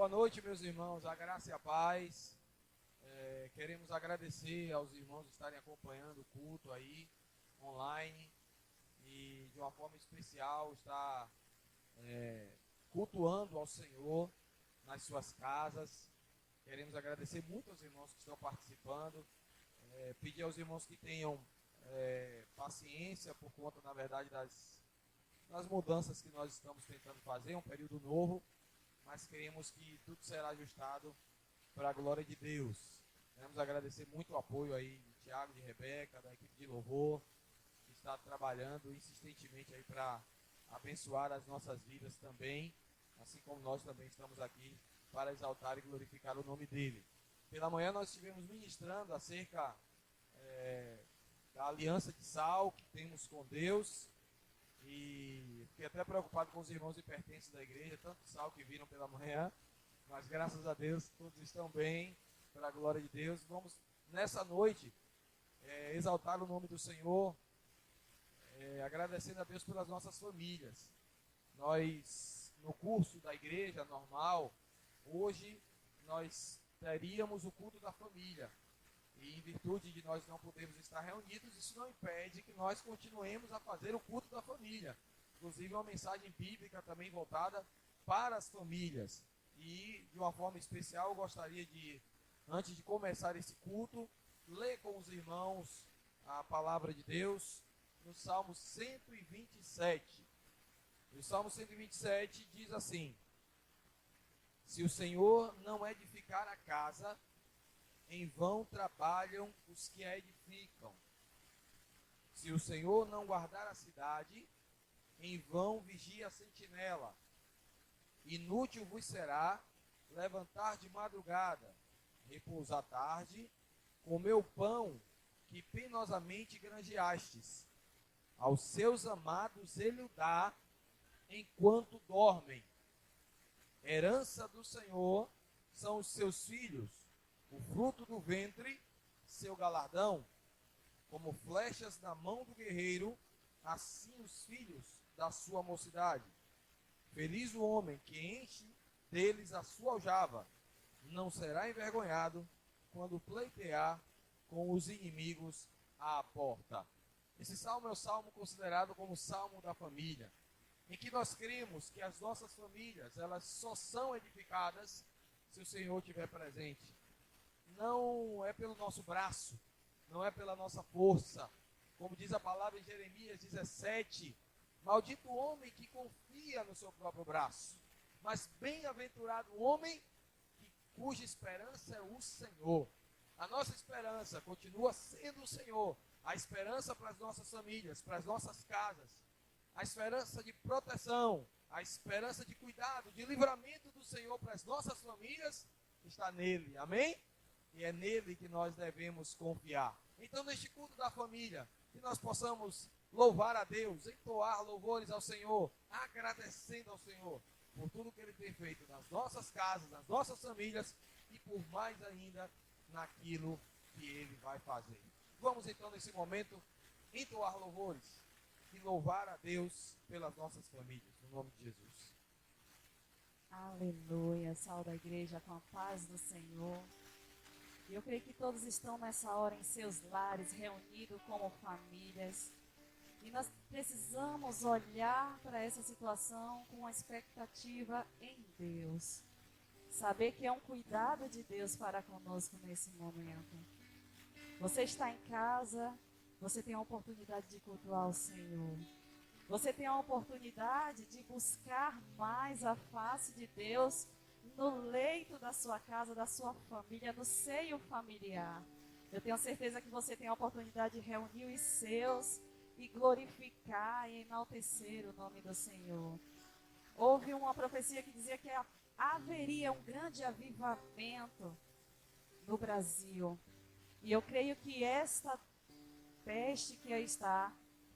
Boa noite, meus irmãos, a graça e a paz. Queremos agradecer aos irmãos que estarem acompanhando o culto aí, online, e de uma forma especial estar cultuando ao Senhor nas suas casas. Queremos agradecer muito aos irmãos que estão participando, pedir aos irmãos que tenham paciência por conta, na verdade, das mudanças que nós estamos tentando fazer, um período novo, mas queremos que tudo será ajustado para a glória de Deus. Queremos agradecer muito o apoio aí de Tiago, de Rebeca, da equipe de louvor, que está trabalhando insistentemente aí para abençoar as nossas vidas também, assim como nós também estamos aqui para exaltar e glorificar o nome dele. Pela manhã nós estivemos ministrando acerca da aliança de sal que temos com Deus, e fiquei até preocupado com os irmãos e pertences da igreja, tanto sal que viram pela manhã, mas graças a Deus todos estão bem, pela glória de Deus. Vamos nessa noite exaltar o nome do Senhor, agradecendo a Deus pelas nossas famílias. Nós, no curso da igreja normal, hoje nós teríamos o culto da família. E em virtude de nós não podermos estar reunidos, isso não impede que nós continuemos a fazer o culto da família. Inclusive uma mensagem bíblica também voltada para as famílias. E de uma forma especial eu gostaria de, antes de começar esse culto, ler com os irmãos a palavra de Deus no Salmo 127. O Salmo 127 diz assim: se o Senhor não edificar a casa, em vão trabalham os que a edificam. Se o Senhor não guardar a cidade, em vão vigia a sentinela. Inútil vos será levantar de madrugada, repousar à tarde, comer o pão que penosamente granjeastes. Aos seus amados ele o dá enquanto dormem. Herança do Senhor são os seus filhos, o fruto do ventre, seu galardão. Como flechas na mão do guerreiro, assim os filhos da sua mocidade. Feliz o homem que enche deles a sua aljava, não será envergonhado quando pleitear com os inimigos à porta. Esse salmo é o salmo considerado como o salmo da família, em que nós cremos que as nossas famílias, elas só são edificadas se o Senhor estiver presente. Não é pelo nosso braço, não é pela nossa força. Como diz a palavra em Jeremias 17, maldito o homem que confia no seu próprio braço, mas bem-aventurado o homem cuja esperança é o Senhor. A nossa esperança continua sendo o Senhor, a esperança para as nossas famílias, para as nossas casas, a esperança de proteção, a esperança de cuidado, de livramento do Senhor para as nossas famílias está nele, amém? E é nele que nós devemos confiar. Então, neste culto da família, que nós possamos louvar a Deus, entoar louvores ao Senhor, agradecendo ao Senhor por tudo que Ele tem feito nas nossas casas, nas nossas famílias e por mais ainda naquilo que Ele vai fazer. Vamos então, nesse momento, entoar louvores e louvar a Deus pelas nossas famílias, no nome de Jesus. Aleluia, salve a igreja com a paz do Senhor. E eu creio que todos estão nessa hora em seus lares, reunidos como famílias. E nós precisamos olhar para essa situação com uma expectativa em Deus. Saber que é um cuidado de Deus para conosco nesse momento. Você está em casa, você tem a oportunidade de cultuar o Senhor. Você tem a oportunidade de buscar mais a face de Deus no leito da sua casa, da sua família, no seio familiar. Eu tenho certeza que você tem a oportunidade de reunir os seus e glorificar e enaltecer o nome do Senhor. Houve uma profecia que dizia que haveria um grande avivamento no Brasil. E eu creio que esta peste que aí está,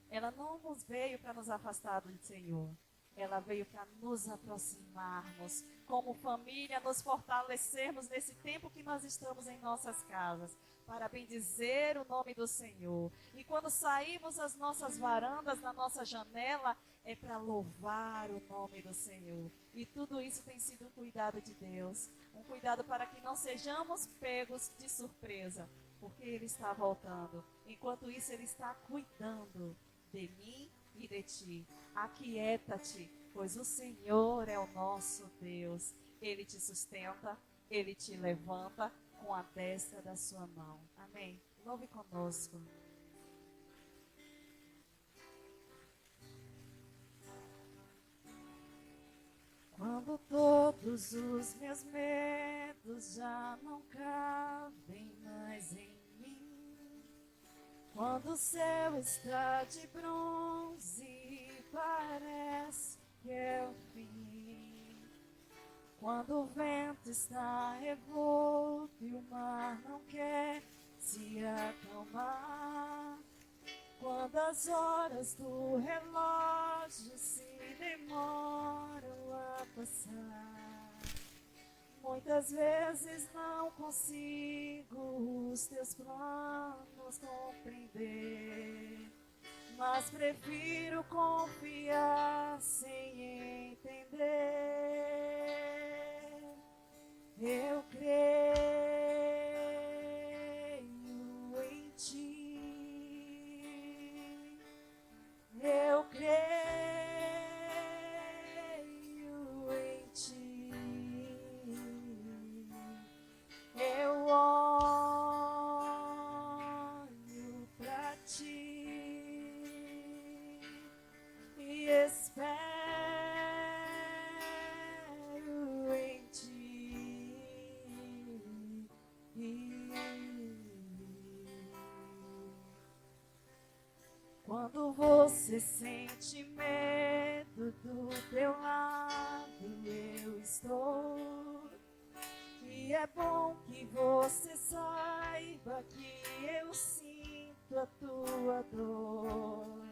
ela não nos veio para nos afastar do Senhor. ela veio para nos aproximarmos, como família, nos fortalecermos nesse tempo que nós estamos em nossas casas, para bendizer o nome do Senhor. E quando saímos às nossas varandas, na nossa janela, é para louvar o nome do Senhor. E tudo isso tem sido um cuidado de Deus, um cuidado para que não sejamos pegos de surpresa, porque Ele está voltando. Enquanto isso, Ele está cuidando de mim e de ti. Aquieta-te, pois o Senhor é o nosso Deus. Ele te sustenta, Ele te levanta com a destra da sua mão. Amém. Louve conosco. Quando todos os meus medos já não cabem mais em mim, quando o céu está de bronze e parece que é o fim, quando o vento está revolto e o mar não quer se acalmar, quando as horas do relógio se demoram a passar, muitas vezes não consigo os teus planos compreender, mas prefiro confiar sem entender. Eu creio em ti. Eu creio em ti. Eu olho pra ti e espero em ti. Quando você sente medo, do teu lado eu estou. E é bom que você saiba que eu sinto a tua dor.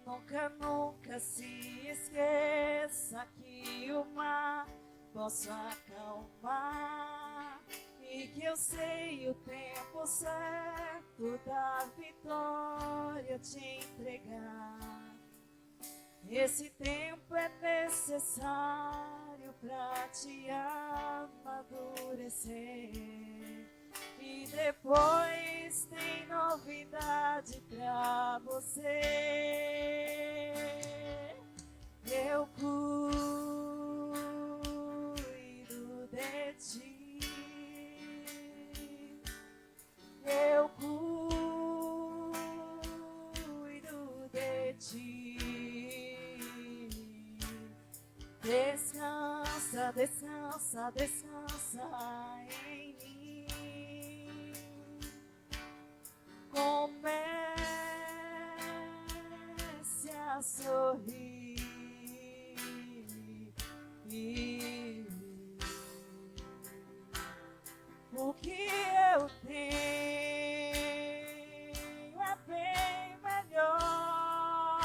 Nunca, nunca se esqueça que o mar posso acalmar. E que eu sei o tempo certo da vitória te entregar. Esse tempo é necessário para te amadurecer. E depois tem novidade pra você. Eu cuido de ti. Eu cuido de ti. Descansa, descansa, descansa em mim. Comece a sorrir. O que eu tenho é bem melhor,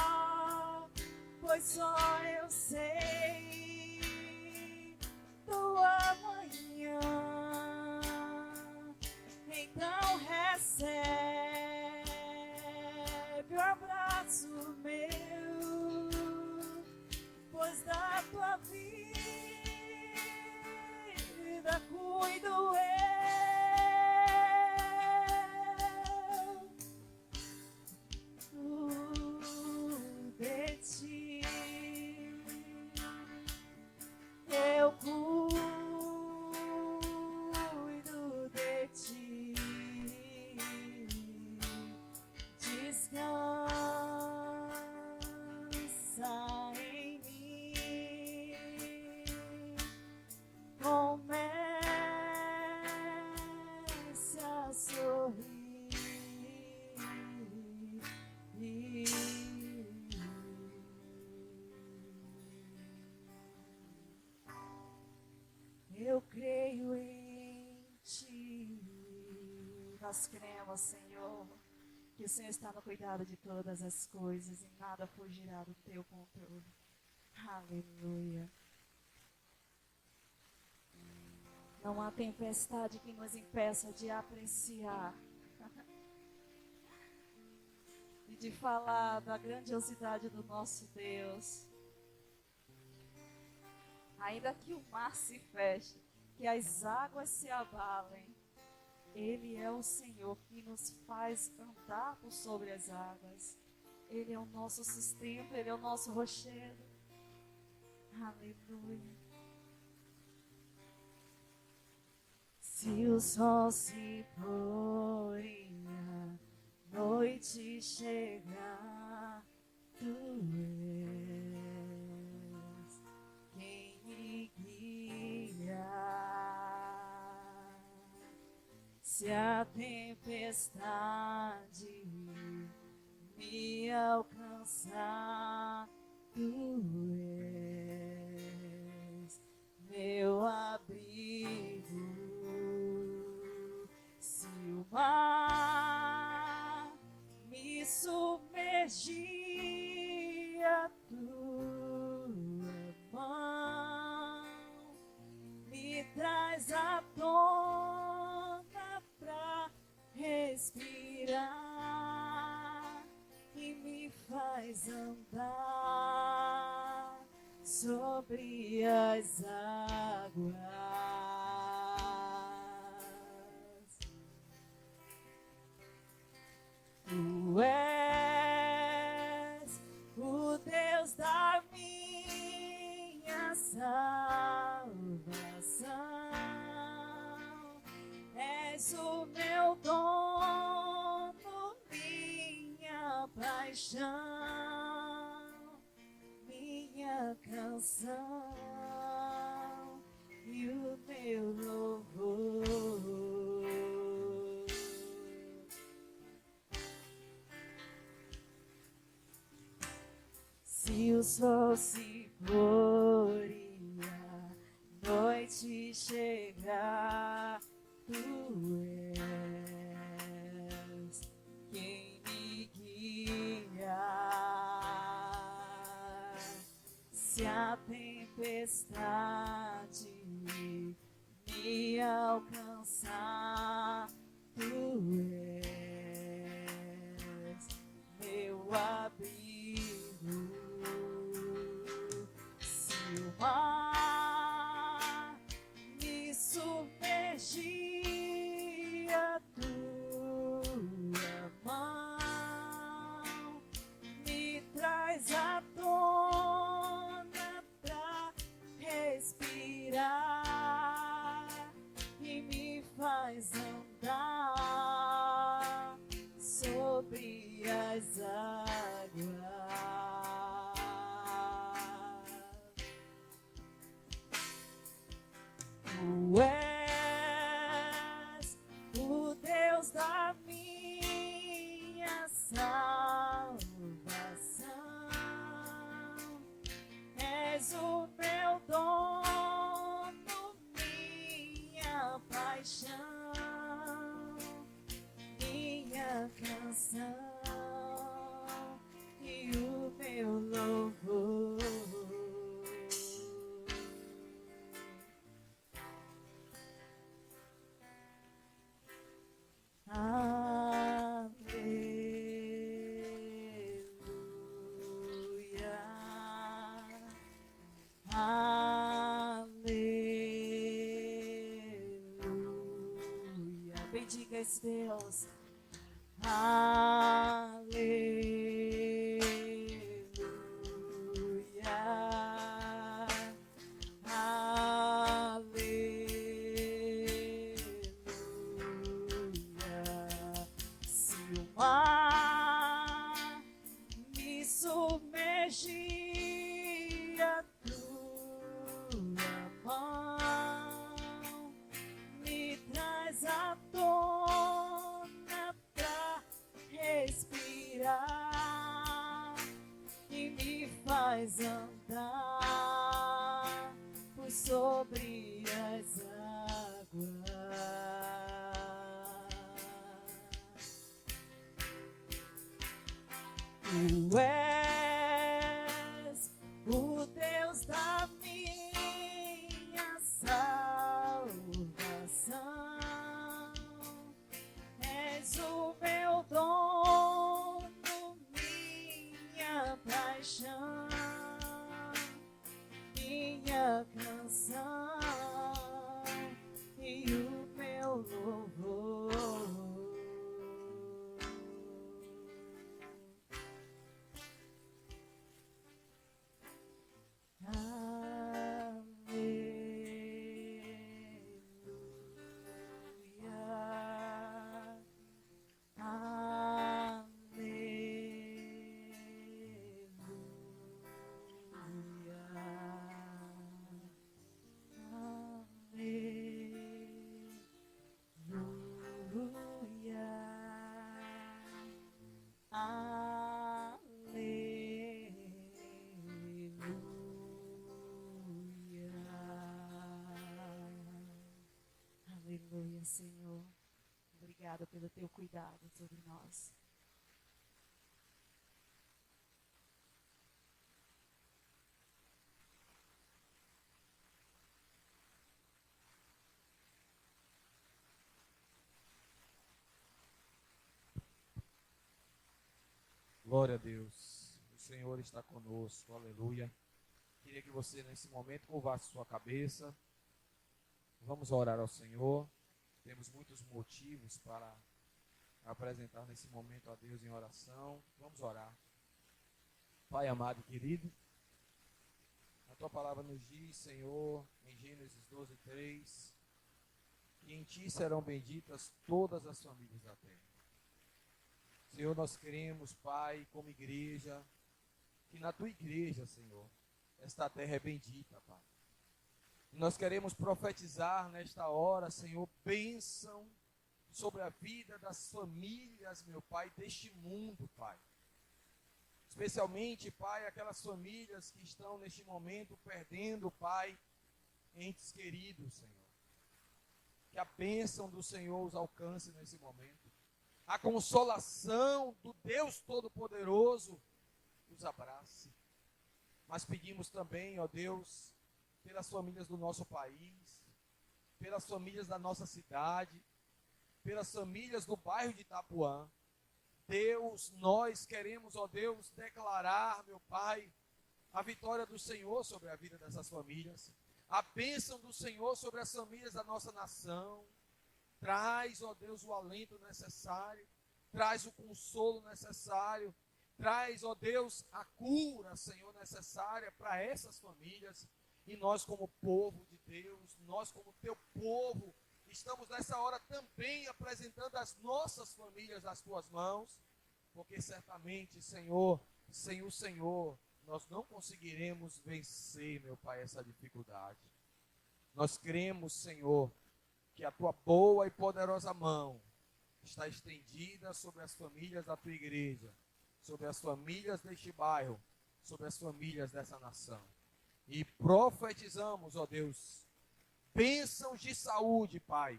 pois só eu sei do amanhã. Então recebe o abraço meu, pois da tua vida cuido eu. De ti eu cuido de ti. Descansa em mim. Comece a sorrir. Eu creio em ti. Nós cremos, Senhor, que o Senhor está no cuidado de todas as coisas e nada fugirá do teu controle. Aleluia. Não há tempestade que nos impeça de apreciar e de falar da grandiosidade do nosso Deus. Ainda que o mar se feche, que as águas se abalem, Ele é o Senhor que nos faz andar por sobre as águas. Ele é o nosso sustento, Ele é o nosso rochedo. Aleluia. Se o sol se pôr e a noite chegar, Tu és quem me guia. Se a tempestade me alcançar, Tu és meu abrigo. Se o mar me submergir, a Tua mão me traz à tona pra respirar e me faz andar sobre as águas. Tu és o Deus da minha salvação, és o meu dono, minha paixão, minha canção e o meu louvor. Se o sol se pôr e a noite chegar, Tu és quem me guia. Se a tempestade me alcançar, Tu és meu abrigo. Se o mar me submergir, a Tua mão me traz à tona pra respirar e me faz andar sobre as águas. Tu és o Deus da minha salvação, és o meu dono, minha paixão, minha canção e o meu louvor. Aleluia, aleluia. Bendiga esse Deus. Aleluia, aleluia. Se o mar me submergir, a Tua mão me traz à tona pra respirar e me faz andar por sobre as águas. Tu és o Deus canção e o meu louvor. Aleluia, Senhor. Obrigada pelo teu cuidado sobre nós. Glória a Deus. O Senhor está conosco. Aleluia. Queria que você, nesse momento, curvasse sua cabeça. Vamos orar ao Senhor. Temos muitos motivos para apresentar nesse momento a Deus em oração. Vamos orar. Pai amado e querido, a tua palavra nos diz, Senhor, em Gênesis 12:3, que em ti serão benditas todas as famílias da terra. Senhor, nós queremos, Pai, como igreja, que na tua igreja, Senhor, esta terra é bendita, Pai. E nós queremos profetizar nesta hora, Senhor, bênção sobre a vida das famílias, meu Pai, deste mundo, Pai. Especialmente, Pai, aquelas famílias que estão neste momento perdendo, Pai, entes queridos, Senhor. Que a bênção do Senhor os alcance nesse momento. A consolação do Deus Todo-Poderoso os abrace. Mas pedimos também, ó Deus, pelas famílias do nosso país, pelas famílias da nossa cidade, pelas famílias do bairro de Itapuã. Deus, nós queremos, ó Deus, declarar, meu Pai, a vitória do Senhor sobre a vida dessas famílias, a bênção do Senhor sobre as famílias da nossa nação. Traz, ó Deus, o alento necessário, traz o consolo necessário, traz, ó Deus, a cura, Senhor, necessária para essas famílias. E nós, como povo de Deus, nós, como teu povo, estamos nessa hora também apresentando as nossas famílias nas tuas mãos, porque certamente, Senhor, sem o Senhor, nós não conseguiremos vencer, meu Pai, essa dificuldade. Nós cremos, Senhor, que a tua boa e poderosa mão está estendida sobre as famílias da tua igreja, sobre as famílias deste bairro, sobre as famílias dessa nação. E profetizamos, ó Deus, bênçãos de saúde, Pai.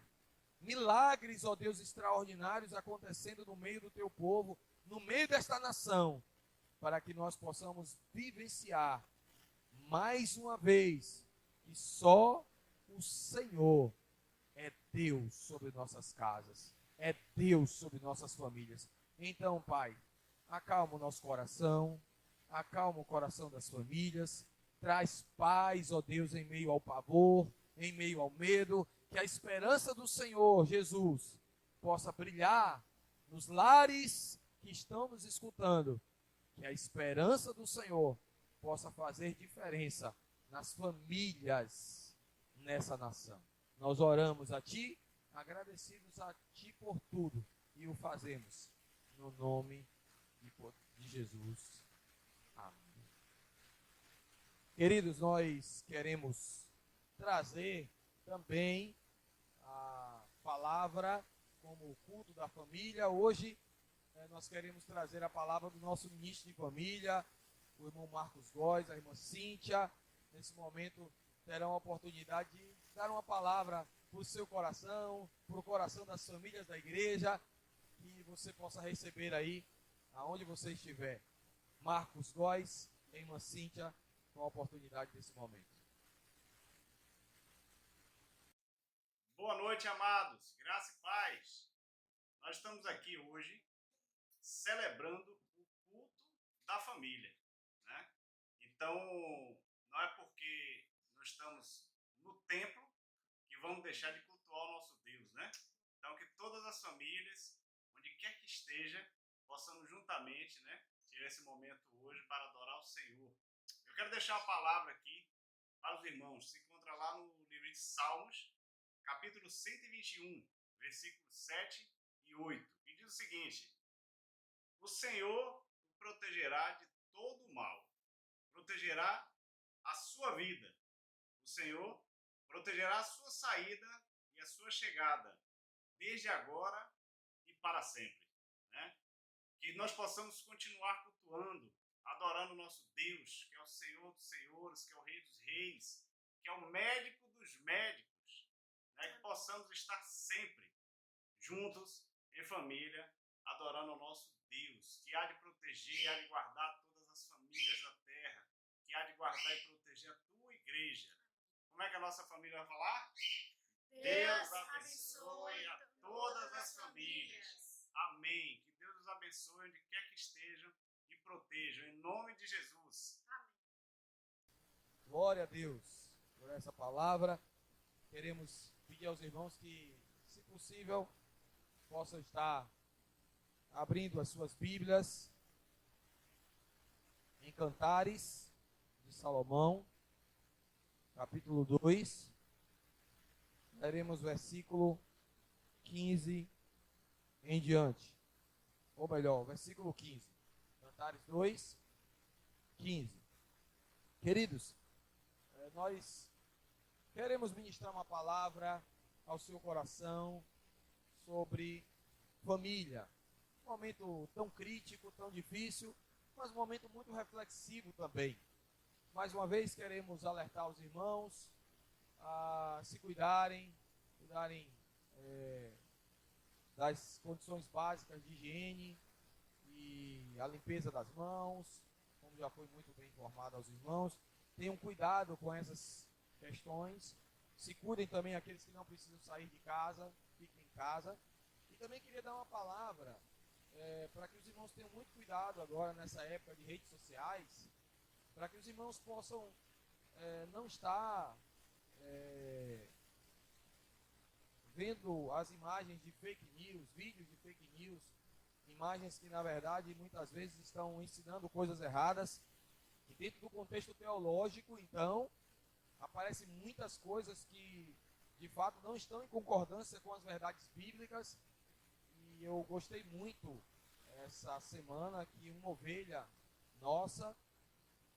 Milagres, ó Deus, extraordinários acontecendo no meio do teu povo, no meio desta nação, para que nós possamos vivenciar mais uma vez que só o Senhor é Deus sobre nossas casas, é Deus sobre nossas famílias. Então, Pai, acalma o nosso coração, acalma o coração das famílias, traz paz, ó Deus, em meio ao pavor, em meio ao medo, que a esperança do Senhor Jesus possa brilhar nos lares que estão nos escutando, que a esperança do Senhor possa fazer diferença nas famílias nessa nação. Nós oramos a Ti, agradecidos a Ti por tudo, e o fazemos no nome de Jesus. Amém. Queridos, nós queremos trazer também a palavra como o culto da família. Hoje nós queremos trazer a palavra do nosso ministro de família, o irmão Marcos Góes, a irmã Cíntia. Nesse momento terão a oportunidade de dar uma palavra para o seu coração, para o coração das famílias da igreja, que você possa receber aí, aonde você estiver. Marcos Góes, a irmã Cíntia, com a oportunidade desse momento. Boa noite, amados. Graça e paz. Nós estamos aqui hoje celebrando o culto da família, né? Então, não é porque nós estamos vamos deixar de cultuar o nosso Deus, né? Então, que todas as famílias, onde quer que esteja, possamos juntamente, né, ter esse momento hoje para adorar o Senhor. Eu quero deixar a palavra aqui para os irmãos. Se encontra lá no livro de Salmos, capítulo 121, versículos 7 e 8, que diz o seguinte: o Senhor o protegerá de todo o mal, protegerá a sua vida. O Senhor protegerá a sua saída e a sua chegada, desde agora e para sempre, né? Que nós possamos continuar cultuando, adorando o nosso Deus, que é o Senhor dos Senhores, que é o Rei dos Reis, que é o médico dos médicos, né? Que possamos estar sempre juntos, em família, adorando o nosso Deus, que há de proteger, há de guardar todas as famílias da terra, que há de guardar e proteger a tua igreja. Como é que a nossa família vai falar? Deus abençoe a todas as famílias. Amém. Que Deus os abençoe onde quer que estejam e protejam, em nome de Jesus. Amém. Glória a Deus por essa palavra. Queremos pedir aos irmãos que, se possível, possam estar abrindo as suas Bíblias em Cantares de Salomão, capítulo 2. Leremos versículo 15 em diante. Ou melhor, versículo 15. Cantares 2, 15. Queridos, nós queremos ministrar uma palavra ao seu coração sobre família. Um momento tão crítico, tão difícil, mas um momento muito reflexivo também. Mais uma vez queremos alertar os irmãos a se cuidarem das condições básicas de higiene e a limpeza das mãos, como já foi muito bem informado aos irmãos. Tenham cuidado com essas questões. Se cuidem também aqueles que não precisam sair de casa, fiquem em casa. E também queria dar uma palavra para que os irmãos tenham muito cuidado agora nessa época de redes sociais, para que os irmãos possam não estar vendo as imagens de fake news, vídeos de fake news, imagens que na verdade muitas vezes estão ensinando coisas erradas. E dentro do contexto teológico, então, aparecem muitas coisas que de fato não estão em concordância com as verdades bíblicas. E eu gostei muito essa semana que uma ovelha nossa,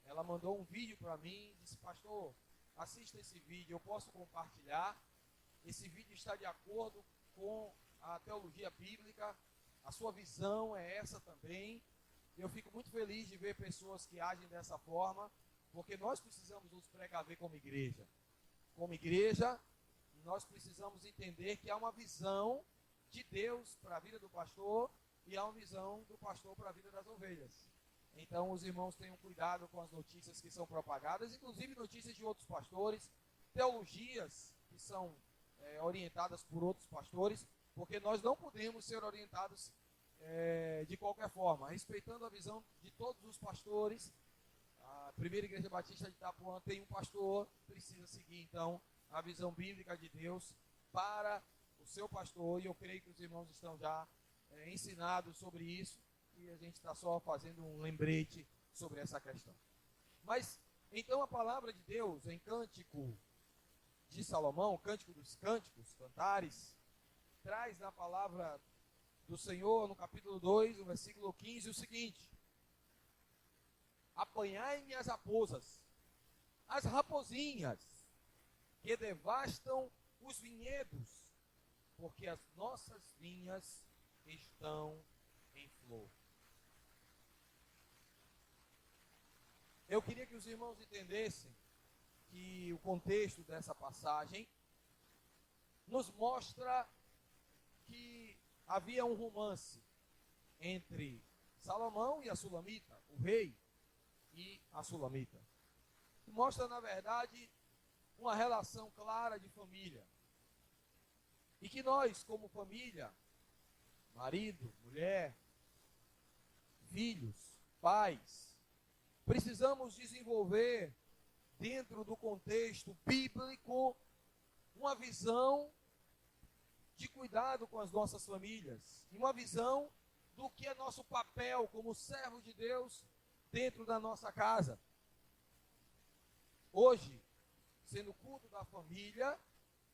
ela mandou um vídeo para mim, disse: pastor, assista esse vídeo, eu posso compartilhar? Esse vídeo está de acordo com a teologia bíblica, a sua visão é essa também. Eu fico muito feliz de ver pessoas que agem dessa forma, porque nós precisamos nos precaver como igreja. Como igreja, nós precisamos entender que há uma visão de Deus para a vida do pastor e há uma visão do pastor para a vida das ovelhas. Então os irmãos tenham cuidado com as notícias que são propagadas, inclusive notícias de outros pastores, teologias que são orientadas por outros pastores, porque nós não podemos ser orientados de qualquer forma, respeitando a visão de todos os pastores. A Primeira Igreja Batista de Itapuã tem um pastor, precisa seguir então a visão bíblica de Deus para o seu pastor, e eu creio que os irmãos estão já ensinados sobre isso, e a gente está só fazendo um lembrete sobre essa questão. Mas, então a palavra de Deus em Cântico de Salomão, Cântico dos Cânticos, Cantares, traz na palavra do Senhor, no capítulo 2, no versículo 15, o seguinte: apanhai-me as raposas, as rapozinhas, que devastam os vinhedos, porque as nossas vinhas estão em flor. Eu queria que os irmãos entendessem que o contexto dessa passagem nos mostra que havia um romance entre Salomão e a Sulamita, o rei e a Sulamita. Mostra, na verdade, uma relação clara de família. E que nós, como família, marido, mulher, filhos, pais, precisamos desenvolver, dentro do contexto bíblico, uma visão de cuidado com as nossas famílias, e uma visão do que é nosso papel como servo de Deus dentro da nossa casa. Hoje, sendo culto da família,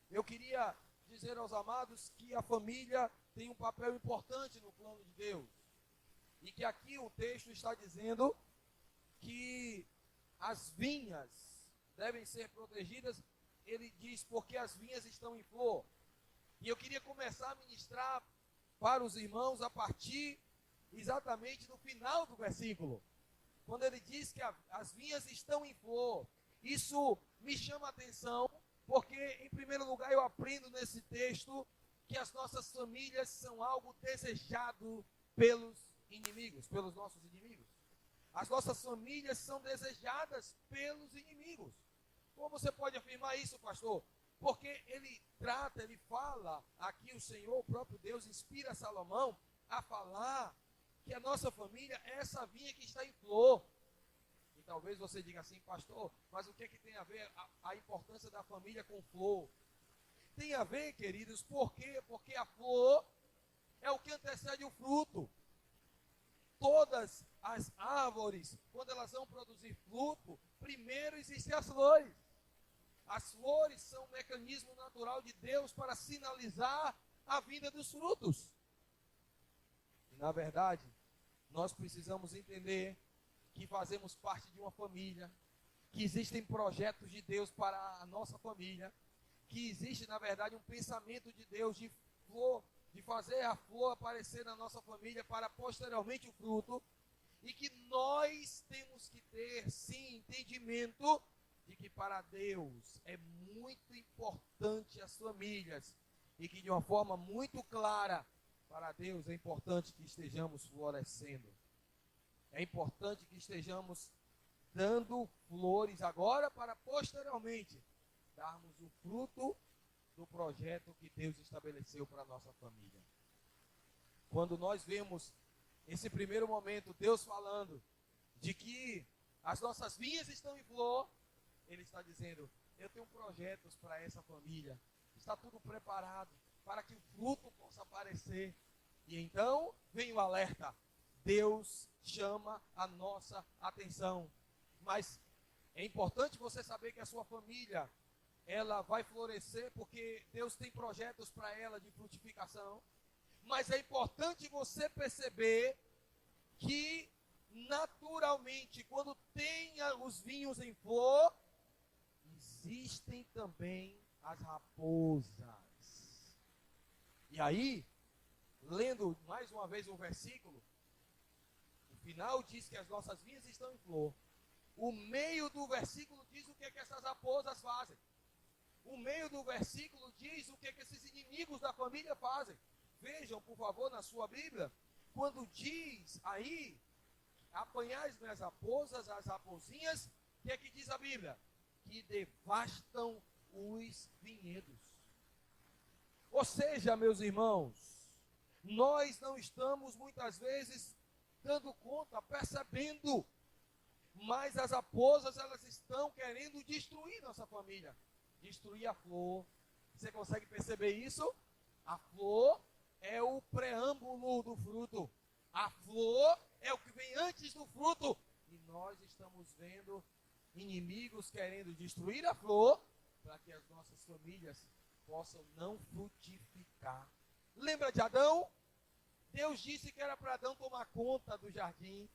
eu queria dizer aos amados que a família tem um papel importante no plano de Deus. E que aqui o texto está dizendo que as vinhas devem ser protegidas. Ele diz, porque as vinhas estão em flor. E eu queria começar a ministrar para os irmãos a partir exatamente do final do versículo. Quando ele diz que as vinhas estão em flor. Isso me chama a atenção, porque em primeiro lugar eu aprendo nesse texto que as nossas famílias são algo desejado pelos inimigos, pelos nossos inimigos. As nossas famílias são desejadas pelos inimigos. Como você pode afirmar isso, pastor? Porque ele fala, aqui o Senhor, o próprio Deus, inspira Salomão a falar que a nossa família é essa vinha que está em flor. E talvez você diga assim, pastor, mas o que é que tem a ver a importância da família com flor? Tem a ver, queridos, por quê? Porque a flor é o que antecede o fruto. Todas as árvores, quando elas vão produzir fruto, primeiro existem as flores. As flores são um mecanismo natural de Deus para sinalizar a vinda dos frutos. E, na verdade, nós precisamos entender que fazemos parte de uma família, que existem projetos de Deus para a nossa família, que existe, na verdade, um pensamento de Deus de flor, de fazer a flor aparecer na nossa família para posteriormente o fruto, e que nós temos que ter, sim, entendimento de que para Deus é muito importante as famílias, e que de uma forma muito clara, para Deus é importante que estejamos florescendo. É importante que estejamos dando flores agora para posteriormente darmos o fruto do projeto que Deus estabeleceu para a nossa família. Quando nós vemos esse primeiro momento, Deus falando de que as nossas vinhas estão em flor, Ele está dizendo, eu tenho projetos para essa família, está tudo preparado para que o fruto possa aparecer. E então vem o alerta, Deus chama a nossa atenção. Mas é importante você saber que a sua família, ela vai florescer porque Deus tem projetos para ela de frutificação. Mas é importante você perceber que naturalmente, quando tem os vinhos em flor, existem também as raposas. E aí, lendo mais uma vez o versículo, o final diz que as nossas vinhas estão em flor. O meio do versículo diz o que é que essas raposas fazem. O meio do versículo diz o que é que esses inimigos da família fazem. Vejam, por favor, na sua Bíblia, quando diz aí, apanhais minhas raposas, as raposinhas, o que é que diz a Bíblia? Que devastam os vinhedos. Ou seja, meus irmãos, nós não estamos muitas vezes dando conta, percebendo, mas as raposas, elas estão querendo destruir nossa família, destruir a flor. Você consegue perceber isso? A flor é o preâmbulo do fruto. A flor é o que vem antes do fruto. E nós estamos vendo inimigos querendo destruir a flor para que as nossas famílias possam não frutificar. Lembra de Adão? Deus disse que era para Adão tomar conta do jardim.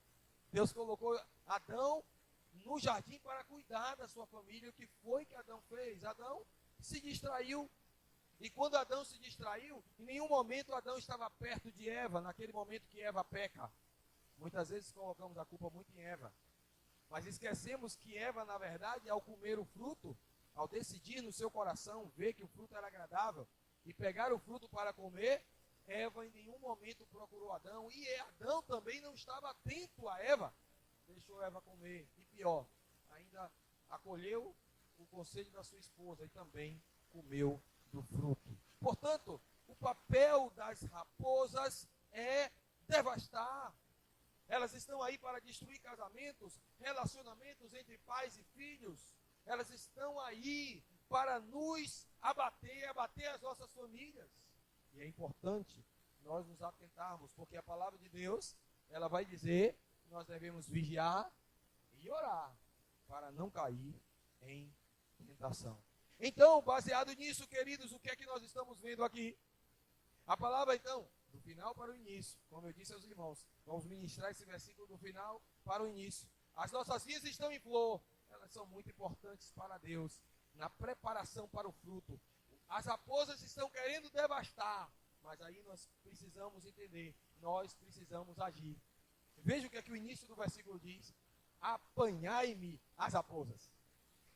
Deus colocou Adão no jardim para cuidar da sua família. O que foi que Adão fez? Adão se distraiu. E quando Adão se distraiu, em nenhum momento Adão estava perto de Eva, naquele momento que Eva peca. Muitas vezes colocamos a culpa muito em Eva. Mas esquecemos que Eva, na verdade, ao comer o fruto, ao decidir no seu coração, ver que o fruto era agradável, e pegar o fruto para comer, Eva em nenhum momento procurou Adão, e Adão também não estava atento a Eva, deixou Eva comer, e pior, ainda acolheu o conselho da sua esposa, e também comeu do fruto. Portanto, o papel das raposas é devastar. Elas estão aí para destruir casamentos, relacionamentos entre pais e filhos. Elas estão aí para nos abater as nossas famílias. E é importante nós nos atentarmos, porque a palavra de Deus, ela vai dizer que nós devemos vigiar e orar para não cair em tentação. Então, baseado nisso, queridos, o que é que nós estamos vendo aqui? A palavra, então, do final para o início, como eu disse aos irmãos, vamos ministrar esse versículo do final para o início. As nossas vidas estão em flor, elas são muito importantes para Deus, na preparação para o fruto. As raposas estão querendo devastar, mas aí nós precisamos entender, nós precisamos agir. Veja o que é que o início do versículo diz: apanhai-me as raposas.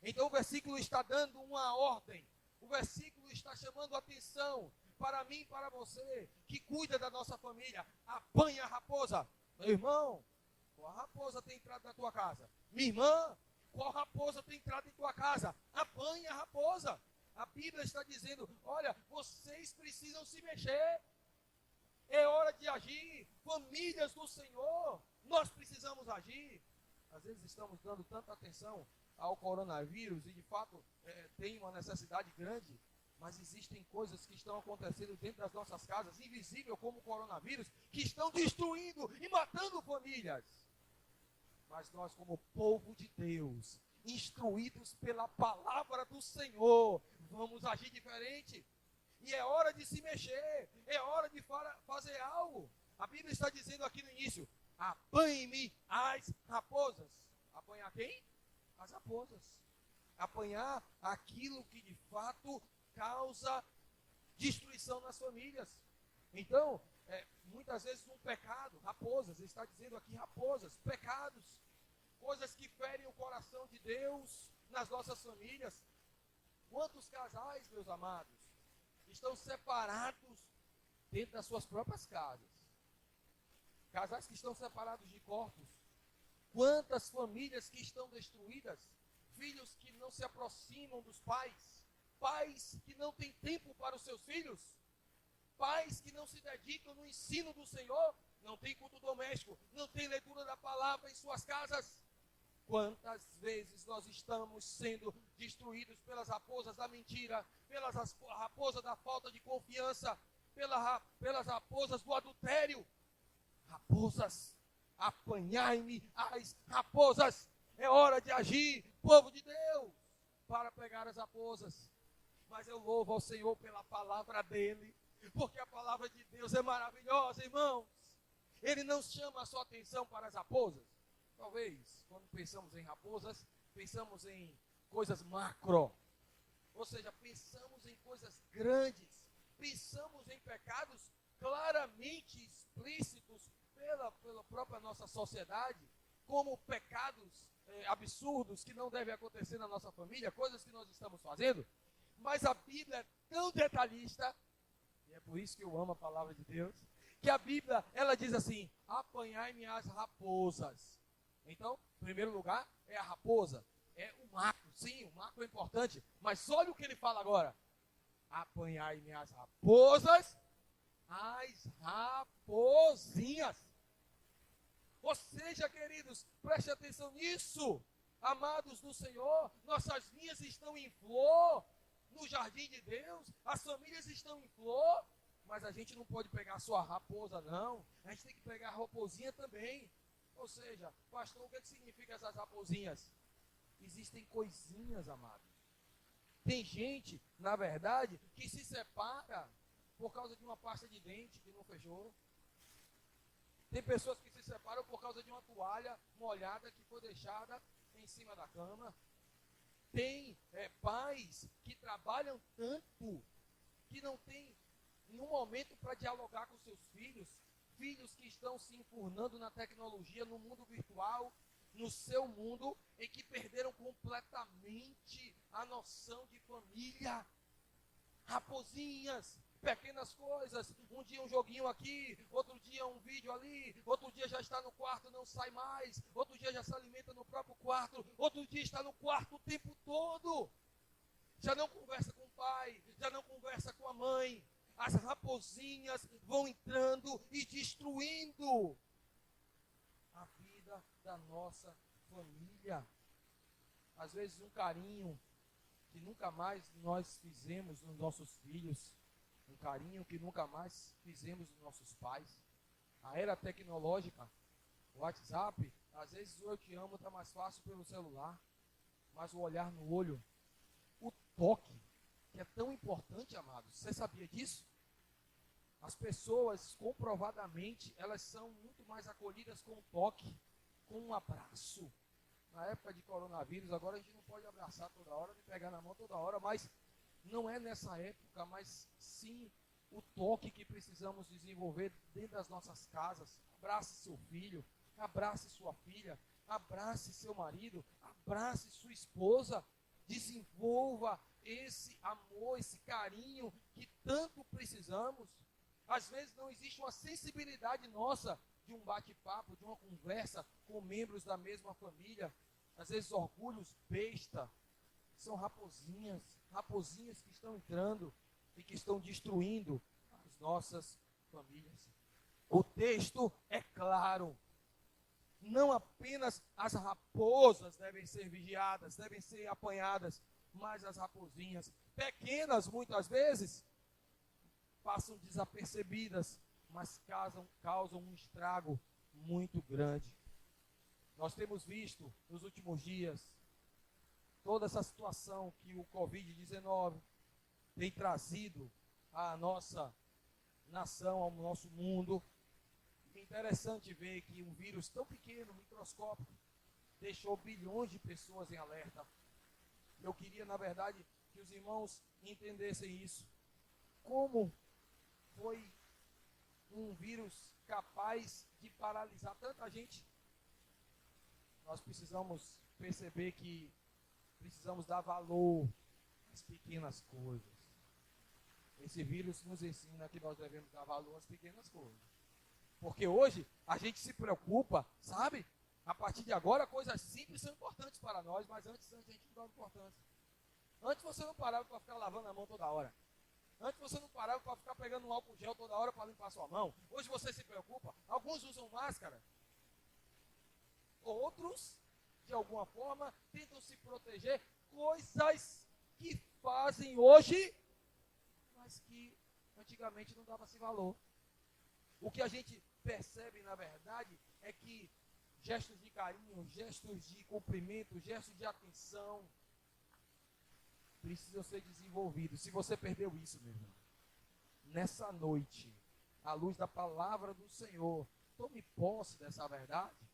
Então o versículo está dando uma ordem, o versículo está chamando a atenção para mim e para você, que cuida da nossa família. Apanha a raposa. Meu irmão, qual raposa tem entrado na tua casa? Minha irmã, qual raposa tem entrado em tua casa? Apanha a raposa. A Bíblia está dizendo, olha, vocês precisam se mexer. É hora de agir. Famílias do Senhor, nós precisamos agir. Às vezes estamos dando tanta atenção ao coronavírus e de fato tem uma necessidade grande, mas existem coisas que estão acontecendo dentro das nossas casas, invisível como o coronavírus, que estão destruindo e matando famílias. Mas nós, como povo de Deus, instruídos pela palavra do Senhor, vamos agir diferente. E é hora de se mexer, é hora de fazer algo. A Bíblia está dizendo aqui no início: apanhe-me as raposas. Apanhar quem? As raposas. Apanhar aquilo que de fato causa destruição nas famílias. Então, muitas vezes um pecado, raposas, ele está dizendo aqui raposas, pecados, coisas que ferem o coração de Deus nas nossas famílias. Quantos casais, meus amados, estão separados dentro das suas próprias casas? Casais que estão separados de corpos. Quantas famílias que estão destruídas? Filhos que não se aproximam dos pais. Pais que não têm tempo para os seus filhos. Pais que não se dedicam no ensino do Senhor. Não tem culto doméstico. Não tem leitura da palavra em suas casas. Quantas vezes nós estamos sendo destruídos pelas raposas da mentira, pelas raposas da falta de confiança, pelas raposas do adultério. Raposas, apanhai-me as raposas. É hora de agir, povo de Deus, para pegar as raposas. Mas eu louvo ao Senhor pela palavra dele, porque a palavra de Deus é maravilhosa, irmãos. Ele não chama a sua atenção para as raposas. Talvez, quando pensamos em raposas, pensamos em coisas macro. Ou seja, pensamos em coisas grandes. Pensamos em pecados claramente explícitos pela própria nossa sociedade, como pecados absurdos que não devem acontecer na nossa família, coisas que nós estamos fazendo. Mas a Bíblia é tão detalhista, e é por isso que eu amo a palavra de Deus, que a Bíblia, ela diz assim: apanhai-me as raposas. Então, em primeiro lugar, é a raposa, é o macro. Sim, o macro é importante, mas olha o que ele fala agora: apanhai-me as raposas, as raposinhas. Ou seja, queridos, preste atenção nisso. Amados do Senhor, nossas vinhas estão em flor no jardim de Deus, as famílias estão em flor, mas a gente não pode pegar só a raposa, não. A gente tem que pegar a raposinha também. Ou seja, pastor, o que significa essas raposinhas? Existem coisinhas, amados. Tem gente, na verdade, que se separa por causa de uma pasta de dente que não fechou. Tem pessoas que se separam por causa de uma toalha molhada que foi deixada em cima da cama. Tem pais que trabalham tanto que não tem nenhum momento para dialogar com seus filhos. Filhos que estão se enfurnando na tecnologia, no mundo virtual, no seu mundo, e que perderam completamente a noção de família. Raposinhas, pequenas coisas, um dia um joguinho aqui, outro dia um vídeo ali, outro dia já está no quarto, não sai mais, outro dia já se alimenta no próprio quarto, outro dia está no quarto o tempo todo, já não conversa com o pai, já não conversa com a mãe. As raposinhas vão entrando e destruindo a vida da nossa família. Às vezes um carinho que nunca mais nós fizemos nos nossos filhos, um carinho que nunca mais fizemos nos nossos pais. A era tecnológica, o WhatsApp, às vezes o eu te amo está mais fácil pelo celular, mas o olhar no olho, o toque, que é tão importante, amados. Você sabia disso? As pessoas, comprovadamente, elas são muito mais acolhidas com o toque, com um abraço. Na época de coronavírus, agora a gente não pode abraçar toda hora, nem pegar na mão toda hora, mas não é nessa época, mas sim o toque que precisamos desenvolver dentro das nossas casas. Abrace seu filho, abrace sua filha, abrace seu marido, abrace sua esposa, desenvolva esse amor, esse carinho que tanto precisamos. Às vezes não existe uma sensibilidade nossa de um bate-papo, de uma conversa com membros da mesma família. Às vezes orgulhos besta, são raposinhas que estão entrando e que estão destruindo as nossas famílias. O texto é claro. Não apenas as raposas devem ser vigiadas, devem ser apanhadas, mas as raposinhas, pequenas muitas vezes, passam desapercebidas, mas causam um estrago muito grande. Nós temos visto nos últimos dias toda essa situação que o Covid-19 tem trazido à nossa nação, ao nosso mundo. É interessante ver que um vírus tão pequeno, microscópico, deixou bilhões de pessoas em alerta. Eu queria, na verdade, que os irmãos entendessem isso. Como foi um vírus capaz de paralisar tanta gente? Nós precisamos perceber que precisamos dar valor às pequenas coisas. Esse vírus nos ensina que nós devemos dar valor às pequenas coisas. Porque hoje a gente se preocupa, sabe? A partir de agora, coisas simples são importantes para nós, mas antes a gente não dava importância. Antes você não parava para ficar lavando a mão toda hora. Antes você não parava para ficar pegando um álcool gel toda hora para limpar sua mão. Hoje você se preocupa. Alguns usam máscara. Outros, de alguma forma, tentam se proteger. Coisas que fazem hoje, mas que antigamente não dava-se valor. O que a gente percebe, na verdade, é que gestos de carinho, gestos de cumprimento, gestos de atenção precisam ser desenvolvidos. Se você perdeu isso, meu irmão, nessa noite, à luz da palavra do Senhor, tome posse dessa verdade.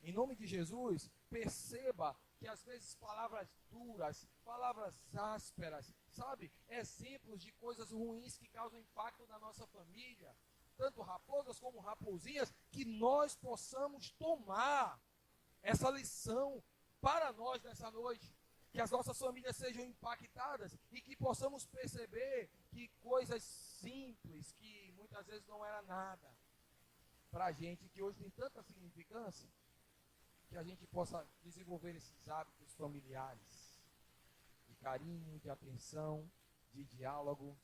Em nome de Jesus, perceba que às vezes palavras duras, palavras ásperas, sabe? Exemplos de coisas ruins que causam impacto na nossa família, tanto raposas como raposinhas, que nós possamos tomar essa lição para nós nessa noite. Que as nossas famílias sejam impactadas e que possamos perceber que coisas simples, que muitas vezes não era nada para a gente, que hoje tem tanta significância, que a gente possa desenvolver esses hábitos familiares de carinho, de atenção, de diálogo,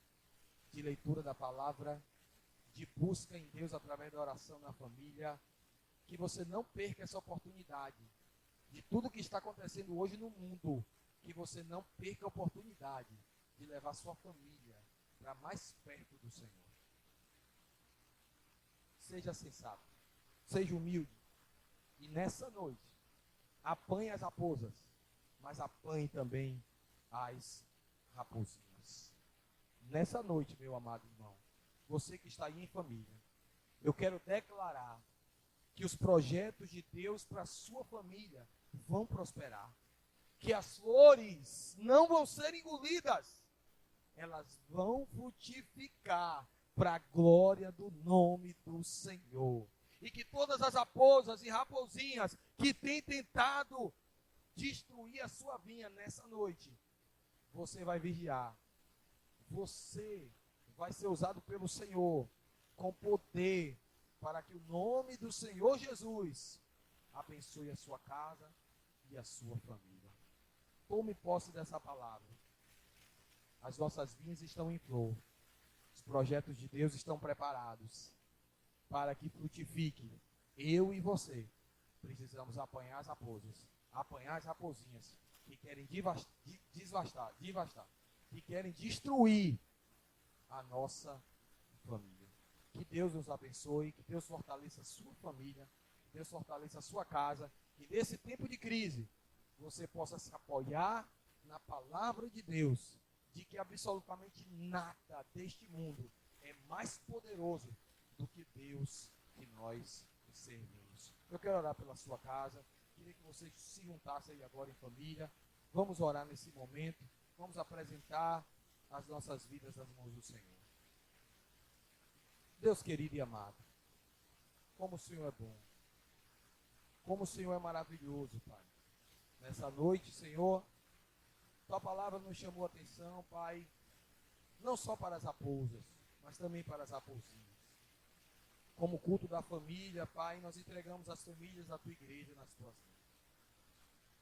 de leitura da palavra, de busca em Deus através da oração na família. Que você não perca essa oportunidade de tudo que está acontecendo hoje no mundo, que você não perca a oportunidade de levar sua família para mais perto do Senhor. Seja sensato, seja humilde, e nessa noite, apanhe as raposas, mas apanhe também as raposinhas. Nessa noite, meu amado irmão, você que está aí em família, eu quero declarar que os projetos de Deus para a sua família vão prosperar. Que as flores não vão ser engolidas, elas vão frutificar para a glória do nome do Senhor. E que todas as raposas e raposinhas que têm tentado destruir a sua vinha nessa noite, você vai vigiar. Você vai ser usado pelo Senhor com poder para que o nome do Senhor Jesus abençoe a sua casa e a sua família. Tome posse dessa palavra. As nossas vinhas estão em flor. Os projetos de Deus estão preparados para que frutifique. Eu e você precisamos apanhar as raposas, apanhar as raposinhas que querem devastar, que querem destruir a nossa família. Que Deus nos abençoe, que Deus fortaleça a sua família, que Deus fortaleça a sua casa, que nesse tempo de crise você possa se apoiar na palavra de Deus, de que absolutamente nada deste mundo é mais poderoso do que Deus que nós servimos. Eu quero orar pela sua casa, queria que vocês se juntassem aí agora em família. Vamos orar nesse momento, vamos apresentar as nossas vidas nas mãos do Senhor. Deus querido e amado, como o Senhor é bom, como o Senhor é maravilhoso, Pai. Nessa noite, Senhor, Tua palavra nos chamou a atenção, Pai, não só para as raposas, mas também para as raposinhas. Como culto da família, Pai, nós entregamos as famílias da Tua igreja nas Tuas mãos.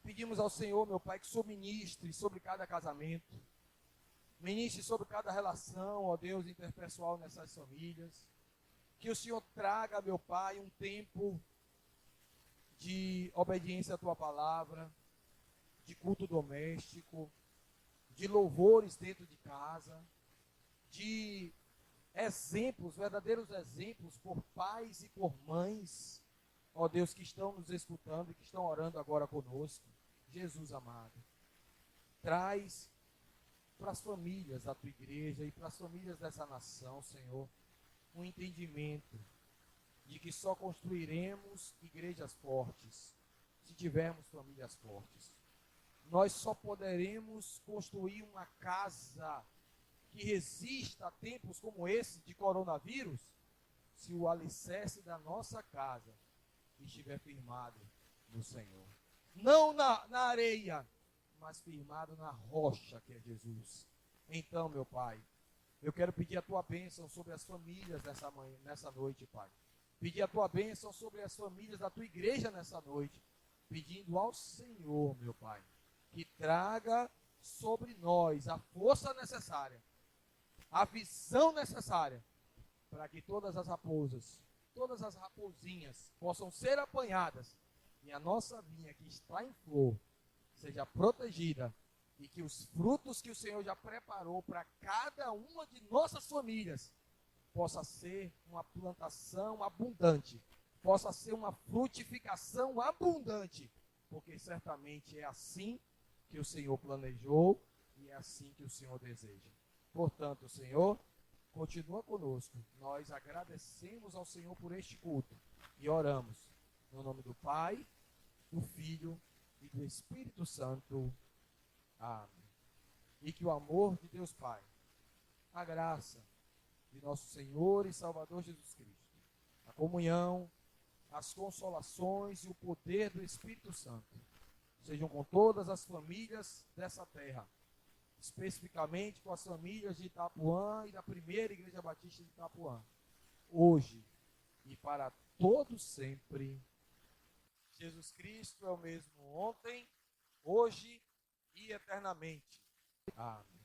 Pedimos ao Senhor, meu Pai, que o Senhor ministre sobre cada casamento, ministre sobre cada relação, ó Deus, interpessoal nessas famílias. Que o Senhor traga, meu Pai, um tempo de obediência à Tua palavra, de culto doméstico, de louvores dentro de casa, de exemplos, verdadeiros exemplos por pais e por mães, ó Deus, que estão nos escutando e que estão orando agora conosco. Jesus amado, traz para as famílias da Tua igreja e para as famílias dessa nação, Senhor, um entendimento de que só construiremos igrejas fortes se tivermos famílias fortes. Nós só poderemos construir uma casa que resista a tempos como esse de coronavírus se o alicerce da nossa casa estiver firmado no Senhor. Não na areia, mas firmado na rocha que é Jesus. Então, meu Pai, eu quero pedir a Tua bênção sobre as famílias nessa noite, Pai. Pedir a Tua bênção sobre as famílias da Tua igreja nessa noite. Pedindo ao Senhor, meu Pai, que traga sobre nós a força necessária, a visão necessária, para que todas as raposas, todas as raposinhas possam ser apanhadas e a nossa vinha que está em flor seja protegida e que os frutos que o Senhor já preparou para cada uma de nossas famílias possa ser uma plantação abundante, possa ser uma frutificação abundante, porque certamente é assim que o Senhor planejou e é assim que o Senhor deseja. Portanto, Senhor, continua conosco. Nós agradecemos ao Senhor por este culto e oramos no nome do Pai, do Filho e do Espírito Santo. Amém. E que o amor de Deus Pai, a graça de nosso Senhor e Salvador Jesus Cristo, a comunhão, as consolações e o poder do Espírito Santo sejam com todas as famílias dessa terra, especificamente com as famílias de Itapuã e da primeira Igreja Batista de Itapuã, hoje e para todos sempre. Jesus Cristo é o mesmo ontem, hoje e eternamente. Amém.